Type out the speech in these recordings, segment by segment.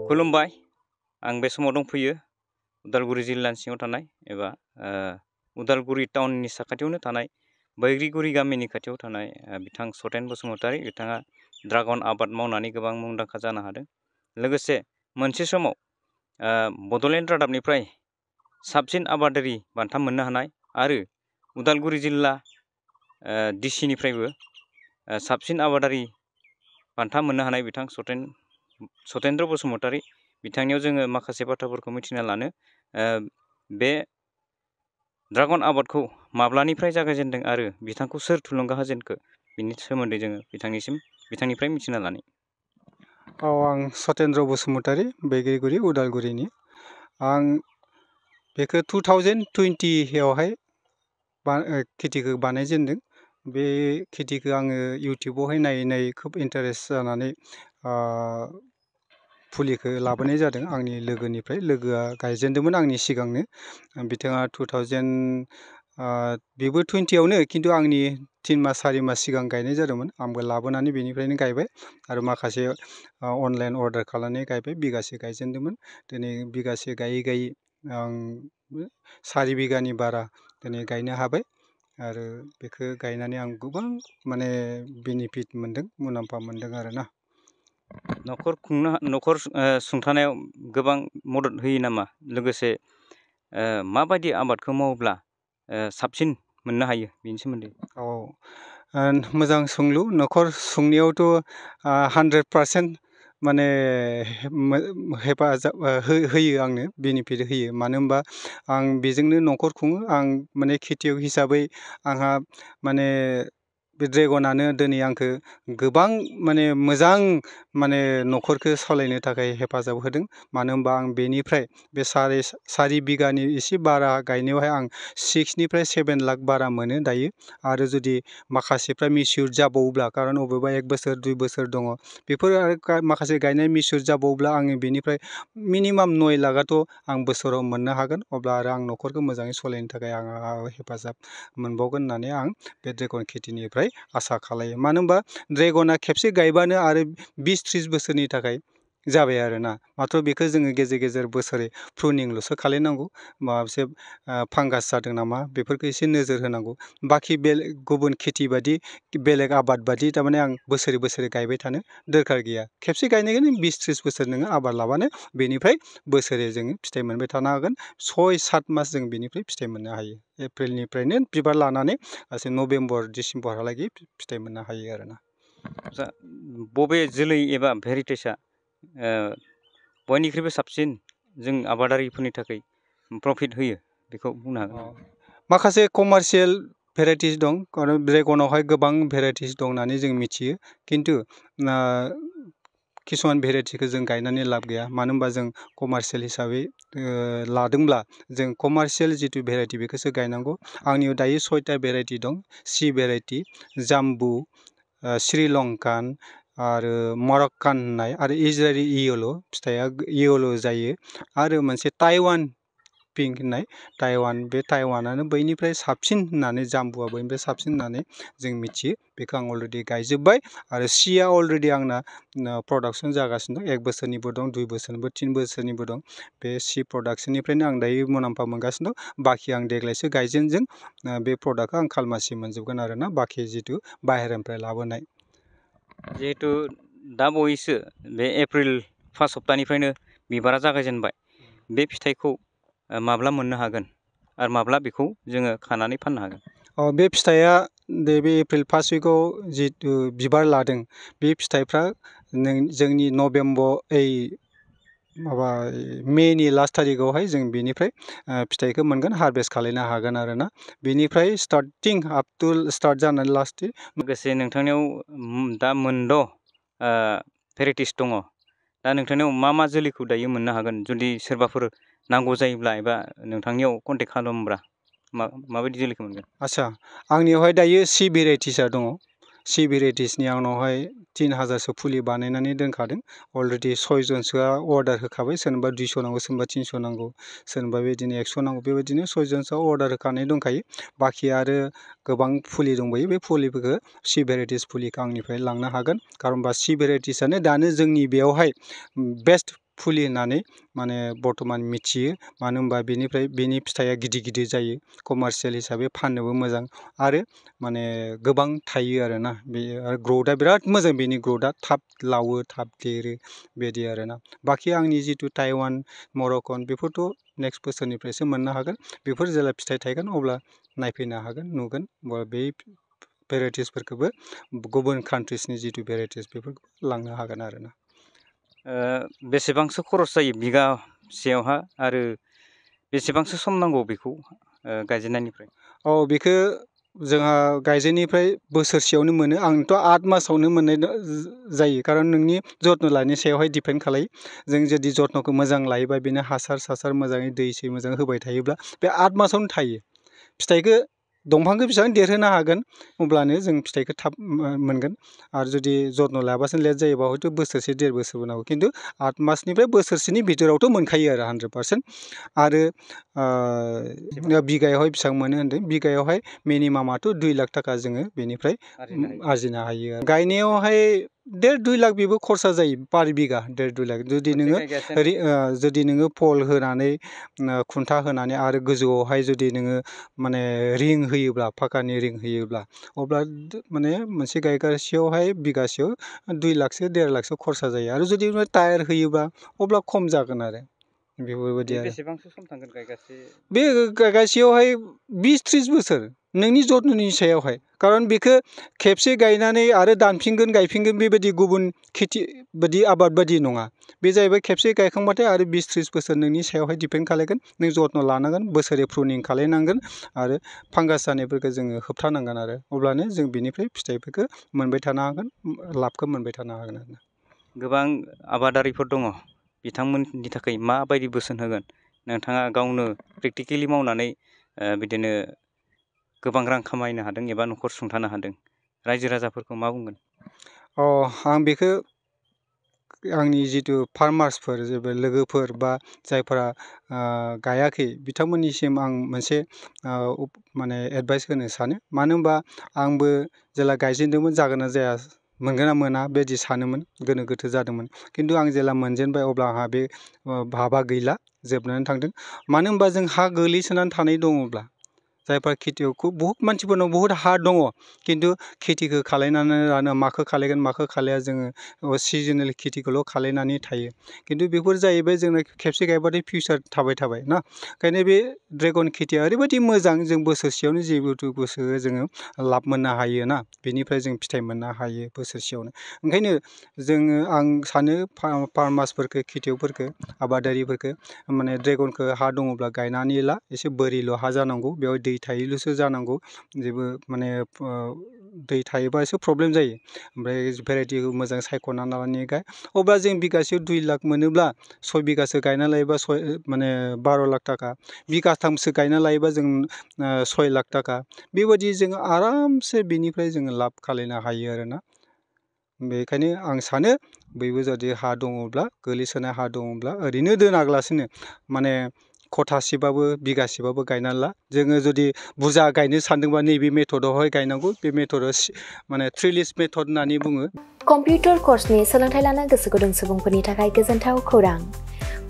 खुलुमबाय आं बे समाव दंफैयो उदालगुरि जिल्लानि सिङाव थानाय एबा उदालगुरि टाउननि साखाथियावनो थानाय बैग्रिगुरि गामिनि खाथियाव थानाय बिथां सतेन बसुमतारी बिथाङा ड्रागन आबाद मावनानै गोबां मुंदांखा जानो हादों। लोगोसे मोनसे समाव बड'लेण्ड रादाबनिफ्राय साबसिन आबादारि बान्था मोननो हानाय आरो उदालगुरि जिल्ला डिसिनिफ्रायबो साबसिन आबादारि बान्था मोननो हानाय बिथां सतेन्द्र बसुमतारी बिथांनियाव जोङो माखासे बाथ्राफोरखौ मिथिना लानो बे ड्रागन आबादखौ माब्लानिफ्राय जागायजेनदों आरो बिथांखौ सोर थुलुंगा होजेनखो बिनि सोमोन्दै जोङो बिथांनिफ्राय मिथिना लानो। आं सतेन्द्र बसुमतारी बैग्रिगुरि उदालगुरिनि आं बेखौ 2020आवहाय खेथिखौ बानायजेनदों। बे खेथिखौ आङो इउटुबावहाय नायै खोब इन्टारेस्ट जानानै फुलिखौ लाबोनाय जादों आंनि लोगोआ गायजेनदोंमोन आंनि सिगांनो। बिथाङा 2000 बेबो 20आवनो खिन्थु आंनि 3 मास 4 मास सिगां गायनाय जादोंमोन। आंबो लाबोनानै बेनिफ्रायनो गायबाय आरो माखासे अनलाइन अर्डार खालामनानै गायबाय। बिगासे गायजेनदोंमोन, दिनै बिगासे गायै आं 4 बिगानि बारा दिनै गायनो हाबाय आरो बेखौ गायनानै आं गोबां बेनिफिट मोनदों, मुलाम्फा मोनदों आरोना। न'खर सुंथानायाव गोबां मदद होयो नामा? लोगोसे माबायदि आबादखौ मावोब्ला साबसिन मोननो हायो बेनि सोमोन्दै? मोजां सोंलु। न'खर सुंनायावथ' 100% हेफाजाब होयो, आंनो बेनिफिट होयो। मानो होनबा आं बेजोंनो न'खर खुङो। आं खेथियक हिसाबै आंहा बे ड्रेगनानो दिनै आंखौ गोबां मोजां न'खरखौ सालायनो थाखाय हेफाजाब होदों। मानो होनबा आं बेनिफ्राय बे 4 बिगानि एसे बारा गायनायावहाय आं 6 निफ्राय 7 लाख बारा मोनो दायो। आरो जुदि माखासेफ्रा मिसिउर जाबावोब्ला, खारन अबेबा 1 बोसोर 2 बोसोर दङ, बेफोर आरो माखासे गायनाय मिसिउर जाबावोब्ला आङो बेनिफ्राय मिनिमाम 9 लाखआथ' आं बोसोराव मोननो हागोन। अब्ला आरो आं न'खरखौ मोजाङै सालायनो थाखाय आं हेफाजाब मोनबावगोन होननानै आं बे ड्रेगन खेथिनिफ्राय आसा खालायो। मानो होनबा ड्रेगना खेबसे गायबानो आरो 20-30 बोसोरनि थाखाय जाबाय आरोना। माथ्र बेखौ जोङो गेजेर बोसोरै प्रुनिंल'सो खालायनांगौ। माबा मोनसे फांगास जादों नामा बेफोरखौ एसे नोजोर होनांगौ। बाखि गुबुन खेथि बादि बेलेग आबाद बादि थारमाने आं बोसोरै गायबाय थानो दरखार गैया। खेबसे गायनायखौनो 20-30 बोसोर नोङो आबाद लाबानो बेनिफ्राय बोसोरै जोङो फिथाइ मोनबाय थानो हागोन। 6-7 मास जों बेनिफ्राय फिथाइ मोननो हायो। एप्रिलनिफ्रायनो बिबार लानानै गासै नभेम्बर डिसेम्बरहालागै फिथाइ मोननो हायो आरोना। बबे जोलै एबा भेरिटेसआ बयनिख्रुइबो साबसिन जों आबादारिफोरनि थाखाय प्रफिट होयो बेखौ बुंनो हागोन? माखासे कमार्शियेल भेराइटिस दं। ड्रेगनावहाय गोबां भेराइटिस दं होननानै जों मिथियो। खिन्थु किसुमान भेराइटिखौ जों गायनानै लाब गैया। मानो होनबा जों कमार्शियेल हिसाबै लादोंब्ला जों कमार्शियेल जिथु भेराइटि बेखौसो गायनांगौ। आंनियाव दायो 6टा भेराइटि दं। सि भेराइटि, जाम्बु, श्रीलंकान आरो मरक्कान होननाय आरो इजराइलि इयेल', फिथाइया इयेल' जायो। आरो मोनसे ताइवान पिंक होननाय, बे ताइवानानो बयनिफ्राय साबसिन होननानै, जाम्बुआ बयनिफ्राय साबसिन होननानै जों मिथियो। बेखौ आं अलरेडि गायजोब्बाय आरो सिया अलरेडि आंना प्रडाक्सन जागासिनो दं। 1 बोसोरनिबो दं, 2 बोसोरनिबो, 3 बोसोरनिबो दं। बे सि प्रडाक्सननिफ्रायनो आं दायो मुलाम्फा मोनगासिनो दं। बाखि आं देग्लायसो गायजेनदों। बे प्रडाक्टखौ आं खालमासि मोनजोबगोन आरोना, बाखि जिथु बाहेरानिफ्राय लाबोनाय। जिहेथु दा बावैसो बे एप्रिल 1 सप्तानिफ्रायनो बिबारा जागायजेनबाय, बे फिथाइखौ माब्ला मोननो हागोन आरो माब्ला बेखौ जोङो खानानै फाननो हागोन? बे फिथाइया बे एप्रिल 1 उइकआव जिथु बिबार लादों, बे फिथाइफ्रा जोंनि मेनि लास्ट थारिखआवहाय जों बेनिफ्राय फिथाइखौ मोनगोन, हारभेस्ट खालायनो हागोन आरोना। बेनिफ्राय स्टार्ट जानानै लास्ट। लोगोसे नोंथांनियाव दा 6 भेराइटिस दङ। दा नोंथांनियाव मा जोलैखौ दायो मोननो हागोन? जुदि सोरबाफोर नांगौ जायोब्ला एबा नोंथांनियाव कन्टेक्ट खालामोब्ला माबायदि जोलैखौ मोनगोन? आच्चा, आंनियावहाय दायो सि भेराइटिसआ दङ। सि भेराइटिसनि आंनावहाय 3000सो फुलि बानायनानै दोनखादों। अलरेडि 6 जनसोआ अर्डार होखाबाय। सोरनोबा 200 नांगौ, सोरनोबा 300 नांगौ, सोरनोबा बेबायदिनो 100 नांगौ। बेबायदिनो 6 जनसोआ अर्डार होखानाय दंखायो। बाखि आरो गोबां फुलि दंबायो। बे फुलिफोरखौ सि भेराइटिस फुलिखौ आंनिफ्राय लांनो हागोन। खारन सि भेराइटिसआनो दानो जोंनि बेयावहाय बेस्ट फुलि होननानै माने बर्थमान मिथियो मानो होनबा बेनि फिथाइया गिदिर गिदिर जायो कमार्शियेल हिसाबै फाननोबो मोजां आरो माने गोबां थायो आरोना बेयो आरो ग्रथआ बिराद मोजां बेनि ग्रथआ थाब लावो थाब देरो बेबायदि आरोना बाखि आंनि जिथु ताइवान मरक्कन बेफोरथ' नेक्स्ट बोसोरनिफ्रायसो मोननो हागोन बेफोर जेला फिथाइ थायगोन अब्ला नायफैनो हागोन नुगोन बे भेराइटिसफोरखौबो गुबुन कान्ट्रिसनि जिथु भेराइटिस बेफोरखौ लांनो हागोन आरोना बेसेबांसो खरस जायो बिगासेयावहा आरो बेसेबांसो सम नांगौ बेखौ गायजेननायनिफ्राय बेखौ जोंहा गायजेननिफ्राय बोसोरसेयावनो मोनो आंथ' 8 मासावनो मोननाय जायो खारन नोंनि जत्न लानायनि सायावहाय दिपेन्ड खालायो जों जुदि जत्नखौ मोजां लायोबा बेनो हासार मोजाङै दै मोजां होबाय थायोब्ला बे 8 मासावनो थायो फिथाइखौ दंफांखौ बेसेबां देरहोनो हागोन अब्लानो जों फिथाइखौ थाब मोनगोन आरो जुदि जत्न लायाबासो लेट जायोबा हयथ' बोसोरसे 1.5 बोसोरबो नांगौ खिन्थु 8 मासनिफ्राय बोसोरसेनि भितरावथ' मोनखायो आरो 100% आरो बिगायावहाय बेसेबां मोनो होन्दों बिगायावहाय मिनिमामाथ' 2 लाख थाखा जोङो बेनिफ्राय आरजिनो हायो गायनायावहाय 1.5-2 लाख बेबो खरसा जायो पार बिगा 1.5-2 लाख जुदि नोङो फल होनानै खुन्था होनानै आरो गोजौआवहाय जुदि नोङो माने रिं होयोब्ला फाकानि रिं होयोब्ला अब्ला माने मोनसे गायगासेयावहाय बिगासेयाव 2 लाखसो 1.5 लाखसो खरसा जायो आरो जुदि टायार होयोबा अब्ला खम जागोन आरो बेफोरबायदि आरो बेसेबांसो सम थांगोन गायगासे बे गायगासेयावहाय 20-30 बोसोर नोंनि जत्ननि सायावहाय खारन बेखौ खेबसे गायनानै आरो दानफिनगोन गायफिनगोन बेबायदि गुबुन खेथि बायदि आबाद बायदि नङा बे जाहैबाय खेबसे गायखांबाथाय आरो 20-30 बोसोर नोंनि सायावहाय दिपेन्ड खालायगोन नों जत्न लानांगोन बोसोरै प्रुनिं खालायनांगोन आरो फांगास जानायफोरखौ जोङो होबथानांगोन आरो अब्लानो जों बिनिफ्राय फिथाइफोरखौ मोनबाय थानो हागोन लाबखौ मोनबाय थानो हागोन आरो गोबां आबादारिफोर दङ बिथांमोननि थाखाय माबायदि बोसोन होगोन नोंथाङा गावनो प्रेक्टिकेलि मावनानै बिदिनो गोबां रां खामायनो हादों एबा न'खर सुंथानो हादों रायजो राजाफोरखौ मा बुंगोन आं बेखौ आंनि जिथु फार्मार्सफोर जेबो लोगोफोर बा जायफोरा गायाखै बिथांमोननिसिम आं मोनसे माने एडभाइस होनो सानो मानो होनबा आंबो जेला गायजेनदोंमोन जागोन ना जाया मोनगोन ना मोना बेबायदि सानोमोन गोनो गोथो जादोंमोन खिन्थु आं जेला मोनजेनबाय अब्ला आंहा बे भाबा गैला जोबनानै थांदों मानो होनबा जों हा गोग्लैसोनानै थानाय दङब्ला जायफोरा खेथियावखौ बहुत मानसिफोरनाव बहुत हा दङ खिन्थु खेथिखौ खालायनानै लानो माखौ खालायगोन माखौ खालाया जोङो सिजनेल खेथिखौल' खालायनानै थायो खिन्थु बेफोर जाहैबाय जोंना खेबसे गायबाथाय फिउचार थाबाय ना ओंखायनो बे ड्रेगन खेथिया ओरैबायदि मोजां जों बोसोरसेयावनो जेबोथु गोसो जोङो लाब मोननो हायो ना बेनिफ्राय जों फिथाइ मोननो हायो बोसोरसेयावनो ओंखायनो आं सानो फार्मार्सफोरखौ खेथियकफोरखौ आबादारिफोरखौ माने ड्रेगनखौ हा दङब्ला गायनानै ला एसे बोरिल' हा जानांगौ बेयाव दै थायोल'सो जानांगौ जेबो माने दै थायोबा एसे प्रब्लेम जायो ओमफ्राय भेराइटिखौ मोजां सायख'नानै लानानै गाय अब्ला जों बिगासेयाव 2 लाख मोनोब्ला 6 बिगासो गायना लायोबा माने 12 लाख थाखा बिगाथामसो गायना लायोबा जों 6 लाख थाखा बेबायदि जों आरामसे बेनिफ्राय जोङो लाब खालायनो हायो आरोना बेखायनो आं सानो बयबो जुदि हा दङब्ला गोग्लैसोनाय हा दङब्ला ओरैनो दोनाग्लासिनो माने खथासेबाबो बिगासेबाबो गायनानै ला जोङो जुदि बुरजा गायनो सानदोंबा नैबे मेथडआवहाय गायनांगौ बे मेथडआ माने ट्रिलिस मेथड होननानै बुङो कम्पिउटार कर्सनि सोलोंथाइ लानो गोसो गुदुं सुबुंफोरनि थाखाय गोजोनथाव खौरां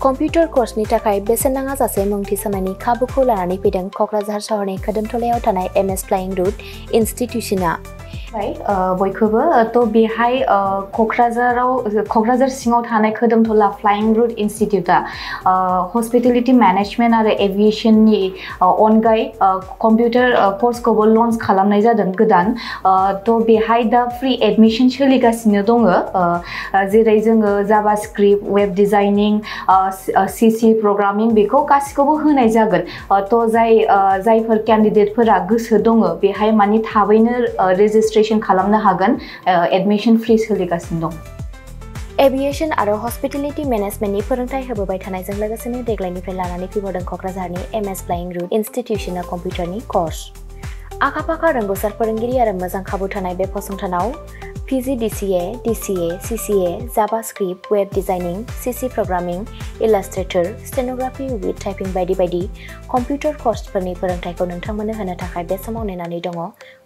कम्पिउटार कर्सनि थाखाय बेसेन नाङा जासे मुं थिसननायनि खाबुखौ लानानै फैदों क'क्राझार सहरनि खोदोमथलायाव थानाय MS फ्लाइंग रुट इनस्टिट्यूशना बयखौबो थ' बेहाय क'क्राझार सिङाव थानाय खोदोमथला फ्लाइंग रुट इनस्टिट्यूटआ हस्पिटेलिटी मेनेजमेन्ट आरो एभिएशननि अनगायै कम्पिउटार कर्सखौबो लन्च खालामनाय जादों गोदान थ' बेहाय दा फ्रि एडमिशन सोलिगासिनो दङ जेरै जोङो JavaScript web designing CC programming बेखौ गासिखौबो होनाय जागोन थ' जायफोर केन्डिडेटफोरा गोसो दङ बेहाय माने थाबैनो रेजिस्ट्रेशन खालामनो हागोन एडमिशन फ्रि सोलिगासिनो दं एभिएशन आरो हस्पिटेलिटी मेनेजमेन्टनि फोरोंथाय होबोबाय थानायजों लोगोसेनो देग्लायनिफ्राय लानानै फैबावदों क'क्राझारनि MS फ्लाइंग रुट इनस्टिट्यूशना कम्पिउटारनि कर्स आखा-फाखा रोंगौसार फोरोंगिरि आरो मोजां खाबु थानाय बे फसंथानाव PGDCA, DCA, CCA, JavaScript, web designing, CC programming, Illustrator, stenography with typing बायदि बायदि कम्पिउटार कर्सफोरनि फोरोंथायखौ नोंथांमोननो होनो थाखाय बे समाव नेनानै दङ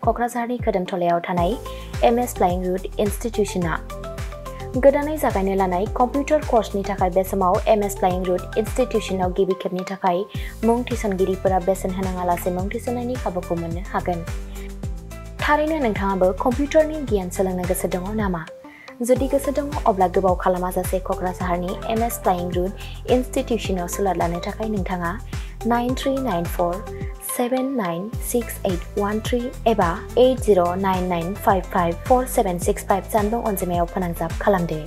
क'क्राझारनि खोदोमथलायाव थानाय MS फ्लाइंग रुट इनस्टिट्यूशना गोदानै जागायनो लानाय कम्पिउटार कर्सनि थाखाय बे समाव MS फ्लाइं रुट इनस्टिट्यूशनाव गिबि खेबनि थाखाय मुं थिसनगिरिफोरा बेसेन होनाङालासे मुं थिसननायनि खाबुखौ मोननो हागोन। थारैनो नोंथाङाबो कम्पिउटारनि गियान सोलोंनो गोसो दङ नामा? जुदि गोसो दङ अब्ला गोबाव खालामाजासे क'क्राझारनि MS फ्लाइं रुट इनस्टिट्यूशनाव सुलाद लानो थाखाय नोंथाङा 9394796813 एबा 8099554765 जानबुं अनजिमायाव फोनांजाब खालामदो।